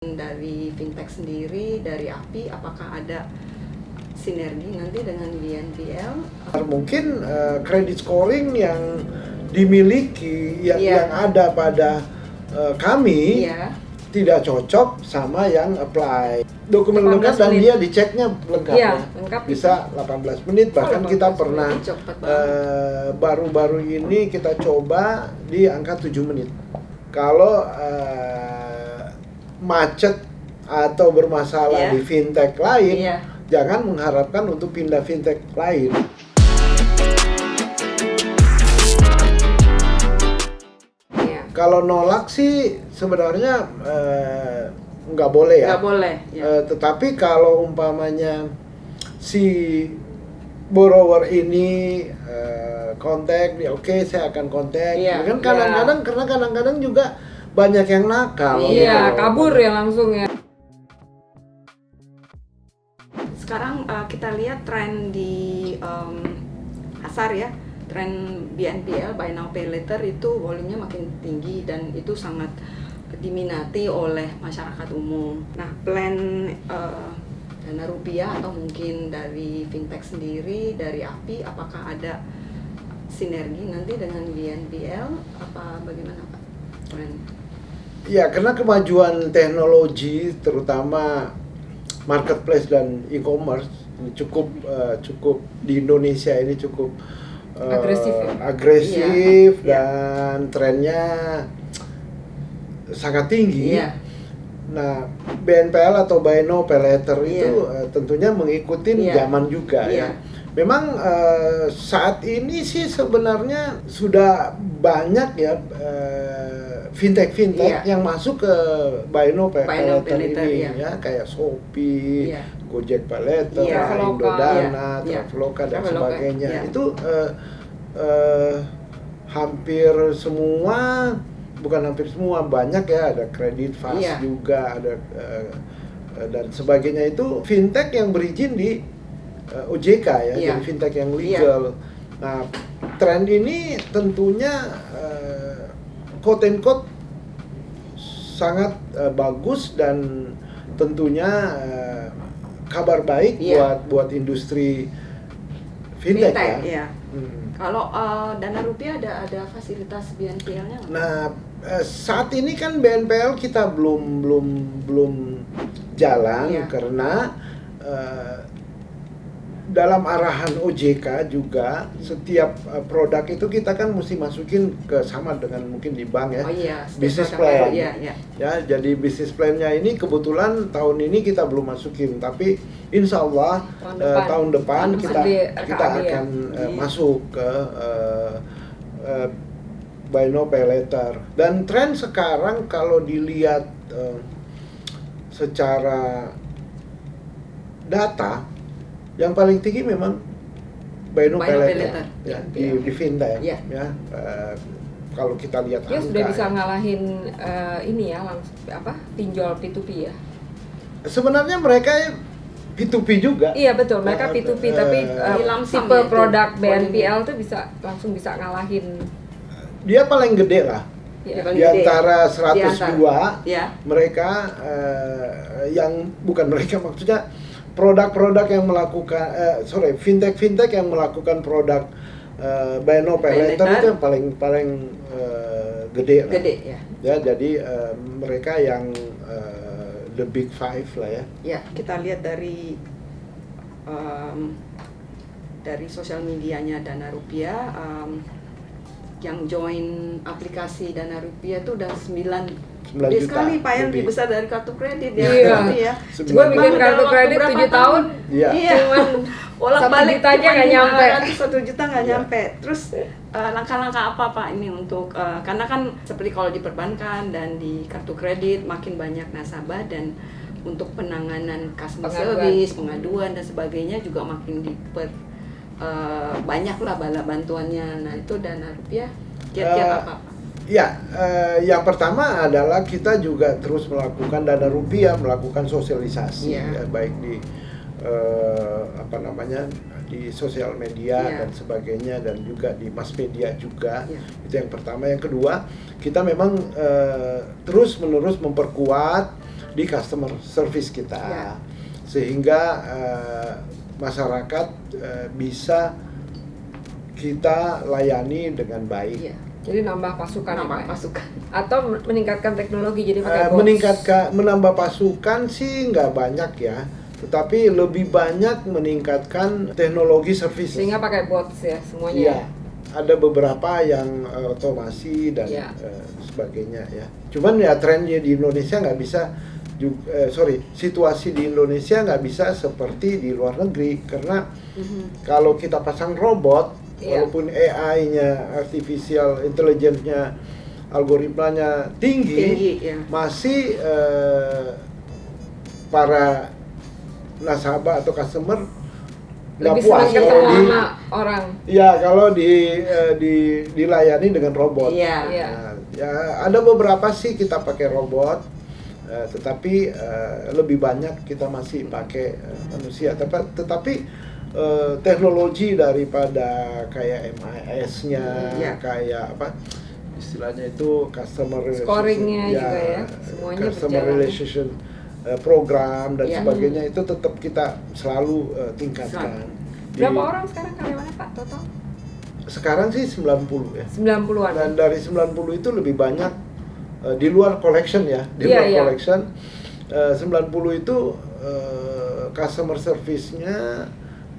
Dari fintech sendiri, dari API, apakah ada sinergi nanti dengan BNPL? Mungkin credit scoring yang dimiliki yang ada pada kami tidak cocok sama yang apply. Dokumen lengkap dan dia diceknya lengkap lengkap bisa 18 menit, bahkan kita pernah baru-baru ini kita coba di angka 7 menit. Kalau macet atau bermasalah di fintech lain, jangan mengharapkan untuk pindah fintech lain. Kalau nolak sih sebenarnya nggak boleh ya. Nggak boleh. Tetapi kalau umpamanya si borrower ini kontak, oke, saya akan kontak. Kan kadang-kadang juga banyak yang nakal. Kabur ya langsung ya. Sekarang kita lihat tren di pasar ya, tren BNPL, Buy Now Pay Later itu volumenya makin tinggi dan itu sangat diminati oleh masyarakat umum. Nah, plan Dana Rupiah atau mungkin dari fintech sendiri, dari API, apakah ada sinergi nanti dengan BNPL? Apa bagaimana Pak? Ya, karena kemajuan teknologi, terutama marketplace dan e-commerce ini cukup di Indonesia ini cukup agresif dan trennya sangat tinggi. Nah, BNPL atau Buy Now Pay Later itu tentunya mengikuti zaman juga ya. Memang saat ini sih sebenarnya sudah banyak ya fintech yang masuk ke Buy Now Pay Later ini ya, kayak Shopee, Gojek Pay Later, Indodana, Traveloka dan sebagainya. Itu hampir semua, bukan hampir semua, banyak ya, ada Credit Fast juga, ada dan sebagainya. Itu fintech yang berizin di OJK ya, jadi fintech yang legal. Nah, tren ini tentunya quote and quote sangat bagus dan tentunya kabar baik buat industri fintech ya. Kalau Dana Rupiah ada fasilitas BNPL-nya nggak? Nah, saat ini kan BNPL kita belum jalan karena dalam arahan OJK juga setiap produk itu kita kan mesti masukin ke sama dengan mungkin di bank ya, business plan. Ya, jadi business plan-nya ini kebetulan tahun ini kita belum masukin, tapi insya Allah tahun depan kita akan masuk ke Buy Now Pay Later. Dan tren sekarang kalau dilihat secara data, yang paling tinggi memang Buy Now Pay Later di fintech ya. Kalau kita lihat dia sudah bisa ngalahin ini ya, pinjol P2P ya. Sebenarnya mereka P2P juga. Iya betul, mereka P2P tapi tipe produk BNPL tuh langsung bisa ngalahin. Dia paling gede lah. Di antara 102 mereka yang bukan mereka, maksudnya produk-produk yang melakukan fintech yang melakukan produk Buy Now Pay Later itu yang paling gede lah. Ya, jadi mereka yang the big five lah ya. Ya, kita lihat dari sosial medianya Dana Rupiah, yang join aplikasi Dana Rupiah itu udah 9 juta sekali, Pak, yang lebih besar dari kartu kredit ya. Gue bikin kartu kredit 7 tahun, cuman bolak-balik aja nggak nyampe. 1 juta nggak nyampe. Terus langkah-langkah apa Pak ini untuk karena kan seperti kalau di perbankan dan di kartu kredit makin banyak nasabah, dan untuk penanganan customer service, pengaduan dan sebagainya juga makin banyak lah bala bantuannya. Nah, itu Dana Rupiah kira-kira apa? Ya, yang pertama adalah kita juga terus melakukan Dana Rupiah, melakukan sosialisasi baik di di sosial media dan sebagainya, dan juga di mass media juga. Itu yang pertama. Yang kedua, kita memang terus-menerus memperkuat di customer service kita, sehingga masyarakat bisa kita layani dengan baik. Jadi nambah pasukan, atau meningkatkan teknologi jadi pakai bots. Menambah pasukan sih nggak banyak ya, tetapi lebih banyak meningkatkan teknologi service. Sehingga pakai bots ya semuanya. Iya, ada beberapa yang otomasi dan sebagainya ya. Cuman ya trennya di Indonesia nggak bisa, situasi di Indonesia nggak bisa seperti di luar negeri, karena kalau kita pasang robot, walaupun AI-nya, artificial intelligence-nya, algoritmanya tinggi masih para nasabah atau customer nggak puas kalau orang. Ya kalau dilayani dengan robot. Ya ada beberapa sih kita pakai robot, tetapi lebih banyak kita masih pakai manusia. Tetapi teknologi daripada kayak MIS-nya, kayak apa istilahnya itu, customer scoring-nya juga ya, semuanya customer relationship program dan sebagainya, itu tetap kita selalu tingkatkan. Berapa orang sekarang karyawannya Pak total? Sekarang sih 90 ya. 90-an. Dan dari 90 itu lebih banyak di luar collection ya, di luar collection. 90 itu customer service-nya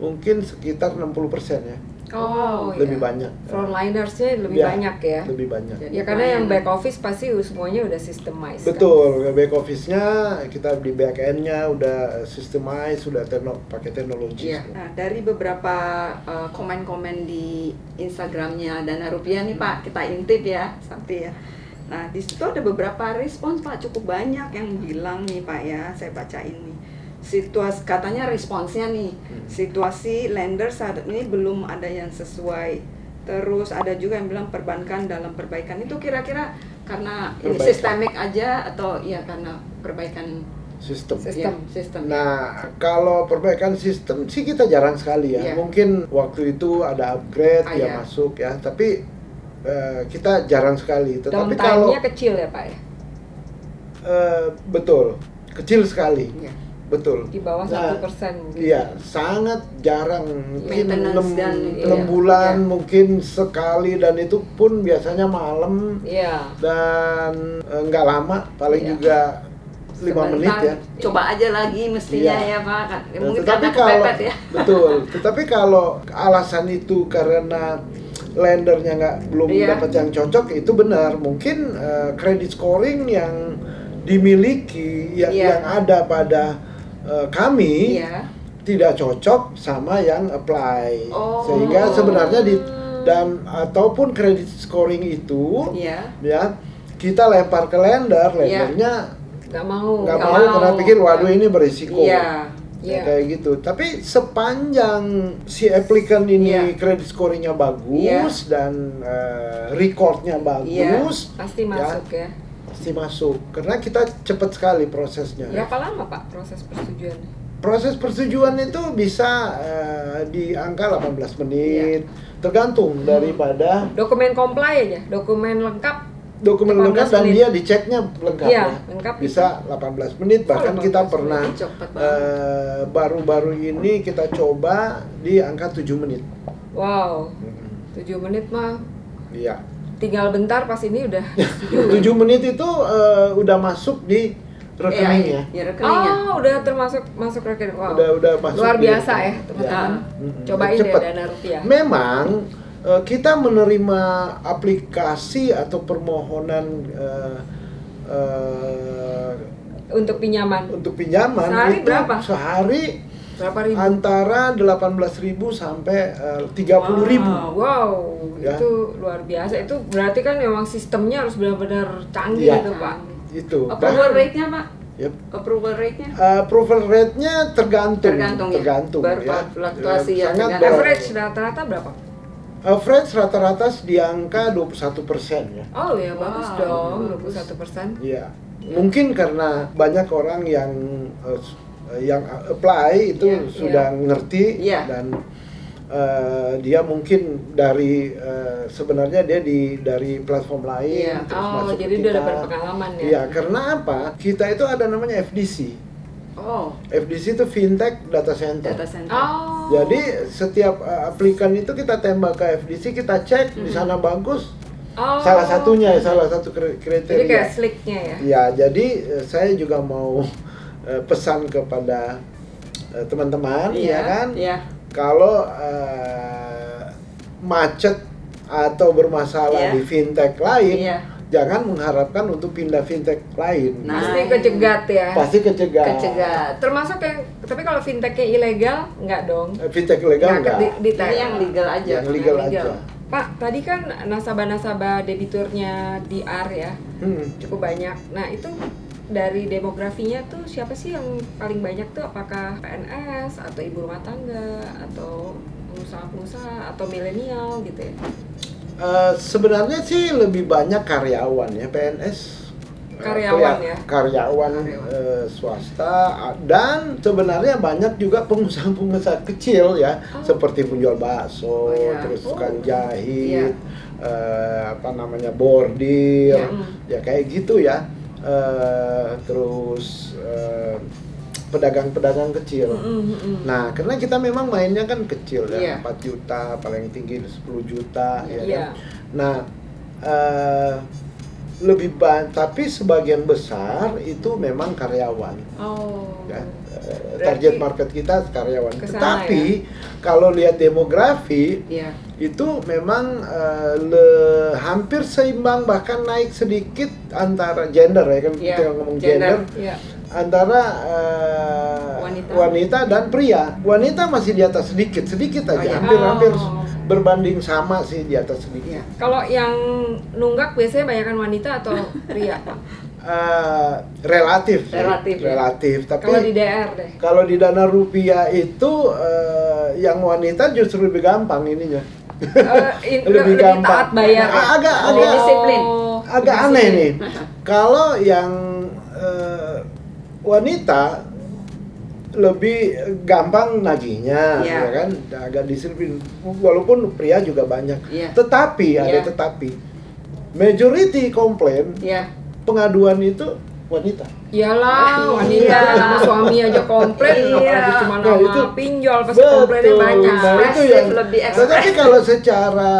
mungkin sekitar 60% ya. Lebih banyak. Frontliners-nya lebih banyak ya. Lebih banyak. Ya karena yang back office pasti semuanya udah systemized. Betul, kan? Back office-nya kita di back end-nya udah systemized, sudah pakai teknologi. Nah, dari beberapa komen-komen di Instagram-nya Dana Rupiah nih Pak, kita intip ya, Sakti ya. Nah, di situ ada beberapa respons Pak, cukup banyak yang bilang nih Pak ya, saya bacain nih. Situasi, katanya responsnya nih, situasi lender saat ini belum ada yang sesuai. Terus ada juga yang bilang perbankan dalam perbaikan. Itu kira-kira karena ini sistemik aja atau ya karena perbaikan sistem. Nah, kalau perbaikan sistem sih kita jarang sekali ya. Mungkin waktu itu ada upgrade masuk ya, tapi kita jarang sekali. Tetapi kalau kecil ya Pak ya. Betul, kecil sekali. Betul. Di bawah 1% mungkin. Iya, sangat jarang. Mungkin 6 bulan mungkin sekali, dan itu pun biasanya malam. Dan nggak lama, paling juga 5 menit ya. Coba aja lagi mestinya ya Pak. Mungkin tetapi karena kepepet ya. Betul. Tetapi kalau alasan itu karena lendernya belum dapat yang cocok, itu benar. Mungkin credit scoring yang dimiliki yang ada pada kami tidak cocok sama yang apply, sehingga sebenarnya ataupun credit scoring itu kita lempar ke lendernya nggak mau karena pikir waduh ini berisiko. Kayak gitu. Tapi sepanjang si applicant ini credit scoring-nya bagus dan recordnya bagus, pasti masuk ya. Pasti masuk, karena kita cepat sekali prosesnya. Berapa lama Pak proses persetujuan? Proses persetujuan itu bisa di angka 18 menit, tergantung daripada dokumen comply aja, dokumen lengkap dan dia diceknya lengkap lengkap bisa 18 menit. Bahkan kita pernah baru-baru ini kita coba di angka 7 menit. Wow, 7 menit mah tinggal bentar pas ini udah 7 menit itu udah masuk di rekeningnya. Udah masuk rekening. Wow. Udah masuk. Luar biasa ya, teman-teman. Cobain deh Dana Rupiah. Memang kita menerima aplikasi atau permohonan untuk pinjaman. Sehari itu berapa? Sehari berapa ribu? Antara 18.000 sampai 30.000. Wow, itu luar biasa. Itu berarti kan memang sistemnya harus benar-benar canggih gitu Pak. Itu. Approval rate-nya Pak? Approval rate-nya? Approval rate-nya tergantung berfluktuasi ya. Average rata-rata berapa? Average rata-rata di angka 21% ya. Oh ya, bagus dong, 21%. Iya. Mungkin karena banyak orang yang apply itu sudah ngerti dan dia mungkin dari sebenarnya dia dari platform lain Iya. terus Oh, masuk jadi ke udah kita. ada berpengalaman ya. Iya, karena apa? Kita itu ada namanya FDC. Oh, FDC itu Fintech Data Center. data center. Oh. Jadi setiap aplikan itu kita tembak ke FDC, kita cek di sana bagus. Oh. Salah satunya, salah satu kriteria. Jadi kayak slicknya ya. Ya, jadi saya juga mau pesan kepada teman-teman, Iya, ya kan? Iya. Kalau macet atau bermasalah Iya. di fintech lain, Iya. jangan mengharapkan untuk pindah fintech lain. Nah, Pasti kecegat ya. Pasti kecegat. Kecegat. Termasuk yang tapi kalau fintechnya ilegal enggak dong. Fintech legal enggak? Ini yang legal aja. Yang legal Yang aja. Pak, tadi kan nasabah-nasabah debiturnya DR ya, cukup banyak. Nah, itu dari demografinya tuh siapa sih yang paling banyak tuh? Apakah PNS atau ibu rumah tangga atau pengusaha-pengusaha atau milenial gitu ya? Sebenarnya sih lebih banyak karyawan ya, PNS. Karyawan ya? Karyawan swasta, dan sebenarnya banyak juga pengusaha-pengusaha kecil ya, seperti penjual bakso, Oh, iya. terus Oh. tukang jahit, bordir, ya kayak gitu ya. Terus pedagang-pedagang kecil. Nah, karena kita memang mainnya kan kecil ya, Iya. 4 juta, paling tinggi 10 juta ya Iya. kan. Nah, tapi sebagian besar itu memang karyawan. Oh. Ya. Berarti Target market kita karyawan. kesana Tetapi kalau lihat demografi Iya. itu memang hampir seimbang, bahkan naik sedikit antara gender ya kan, Iya, kita ngomong gender, Iya. antara Wanita. wanita dan pria. Wanita masih di atas sedikit aja, iya. hampir Oh. berbanding sama sih, di atas sedikit. Iya. Kalau yang nunggak biasanya banyakkan wanita atau pria, Pak? Relatif sih. Relatif, ya. Relatif. Tapi Kalau di DR deh. kalau di dana rupiah itu yang wanita justru lebih gampang ininya. Lebih taat bayar. Agak Lebih disiplin. agak lebih aneh disiplin. nih. Kalau yang wanita lebih gampang nagihnya, Iya. ya kan, agak disiplin. Walaupun pria juga banyak. Iya. Tetapi ada Iya. tetapi. Majority komplain Iya. pengaduan itu wanita. Iyalah, wanita Iya. sama suami aja komplain, Iya. apalagi cuma Nah, nama itu pinjol pasti komplainnya banyak. Nah, itu Ekspresif, yang lebih tetapi ekspresif. kalau secara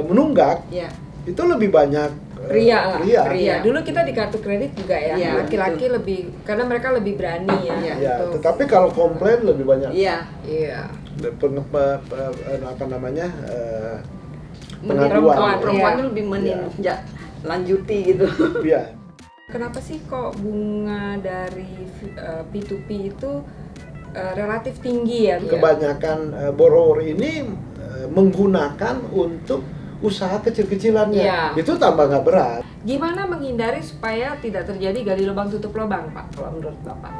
menunggak Iya. itu lebih banyak Pria lah, pria. pria. Dulu kita di kartu kredit juga ya, Iya, laki-laki betul. lebih, karena mereka lebih berani ya. Iya. Ya, gitu. tetapi kalau komplain lebih banyak Iya. Iya. apa namanya Perempuan. Perempuan Iya. lebih Iya. lanjuti gitu. ya. Kenapa sih kok bunga dari P2P itu relatif tinggi ya? Kebanyakan borrower ini menggunakan untuk usaha kecil-kecilannya. Iya. Itu tambah nggak berat. Gimana menghindari supaya tidak terjadi gali lubang tutup lubang, Pak, kalau menurut Bapak?